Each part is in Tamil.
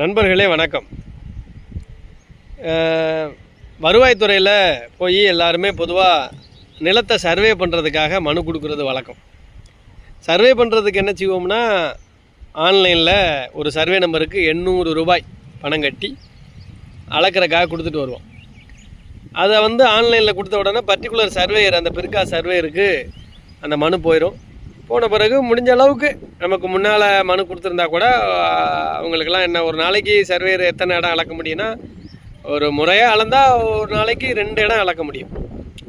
நண்பர்களே வணக்கம். வருவாய்த்துறையில் போய் எல்லாருமே பொதுவாக நிலத்தை சர்வே பண்ணுறதுக்காக மனு கொடுக்குறது வழக்கம். சர்வே பண்ணுறதுக்கு என்ன செய்வோம்னா, ஆன்லைனில் ஒரு சர்வே நம்பருக்கு 800 ரூபாய் பணம் கட்டி அளக்கிறக்காக கொடுத்துட்டு வருவோம். அதை ஆன்லைனில் கொடுத்த உடனே பர்டிகுலர் சர்வேயர், அந்த பிற்கா சர்வேயருக்கு அந்த மனு போயிடும். போன பிறகு முடிஞ்ச அளவுக்கு நமக்கு முன்னால் மனு கொடுத்துருந்தா கூட அவங்களுக்கெல்லாம் என்ன, ஒரு நாளைக்கு சர்வேயர் எத்தனை இடம் அளக்க முடியும்னா, ஒரு முறையாக அளந்தால் ஒரு நாளைக்கு 2 இடம் அளக்க முடியும்.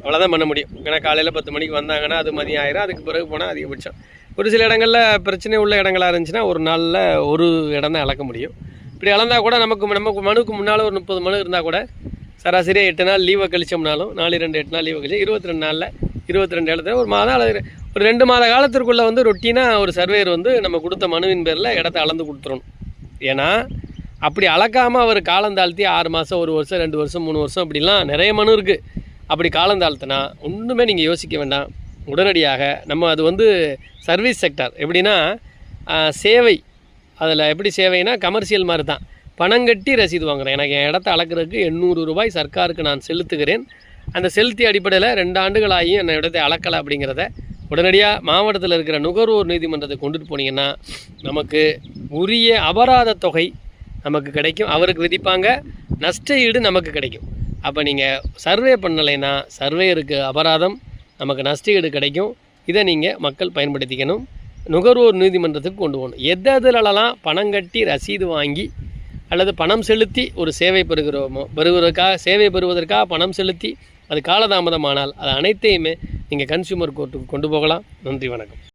அவ்வளோதான் பண்ண முடியும். ஏன்னா காலையில் 10 மணிக்கு வந்தாங்கன்னா அது மதியம் ஆயிரும். அதுக்கு பிறகு போனால் அதிகபட்சம் ஒரு சில இடங்களில் பிரச்சனை உள்ள இடங்களாக இருந்துச்சுன்னா ஒரு நாளில் ஒரு இடம் தான் அளக்க முடியும். இப்படி அளந்தால் கூட நமக்கு மனுக்கு முன்னால் ஒரு 30 மனு இருந்தால் கூட சராசரியாக 8 நாள் லீவை கழிச்சோம்னாலும் 4-2 8 நாள் லீவை கழிச்சு 22 நாளில் 22 இடத்துல ஒரு மாதம் அல்லது ஒரு 2 மாத காலத்திற்குள்ளே ரொட்டீனாக ஒரு சர்வேயர் நம்ம கொடுத்த மனுவின் பேரில் இடத்த அளந்து கொடுத்துடணும். ஏன்னா அப்படி அளக்காமல் அவர் காலந்தாழ்த்தி 6 மாதம் 1 வருஷம் 2 வருஷம் 3 வருஷம் அப்படிலாம் நிறைய மனு இருக்குது. அப்படி காலந்தாழ்த்தினா ஒன்றுமே நீங்கள் யோசிக்க வேண்டாம். உடனடியாக நம்ம அது சர்வீஸ் செக்டார் எப்படின்னா சேவை, அதில் எப்படி சேவைனா கமர்ஷியல் மாதிரி தான். பணம் கட்டி ரசீது வாங்குகிறேன். எனக்கு என் இடத்த அளக்கிறதுக்கு 800 ரூபாய் சர்க்காருக்கு நான் செலுத்துகிறேன். அந்த செலுத்திய அடிப்படையில் 2 ஆண்டுகள் ஆகியும் என்னை இடத்தை அளக்கலை அப்படிங்கிறத உடனடியாக மாவட்டத்தில் இருக்கிற நுகர்வோர் நீதிமன்றத்தை கொண்டுட்டு போனீங்கன்னா நமக்கு உரிய அபராத தொகை நமக்கு கிடைக்கும். அவருக்கு விதிப்பாங்க, நஷ்ட ஈடு நமக்கு கிடைக்கும். அப்போ நீங்கள் சர்வே பண்ணலைன்னா சர்வேயருக்கு அபராதம், நமக்கு நஷ்ட ஈடு கிடைக்கும். இதை நீங்கள் மக்கள் பயன்படுத்திக்கணும். நுகர்வோர் நீதிமன்றத்துக்கு கொண்டு போகணும். எதிலெல்லாம் பணம் கட்டி ரசீது வாங்கி அல்லது பணம் செலுத்தி ஒரு சேவை சேவை பெறுவதற்காக பணம் செலுத்தி அது காலதாமதமானால் அது அனைத்தையுமே நீங்கள் கன்சியூமர் கோர்ட்டுக்கு கொண்டு போகலாம். நன்றி, வணக்கம்.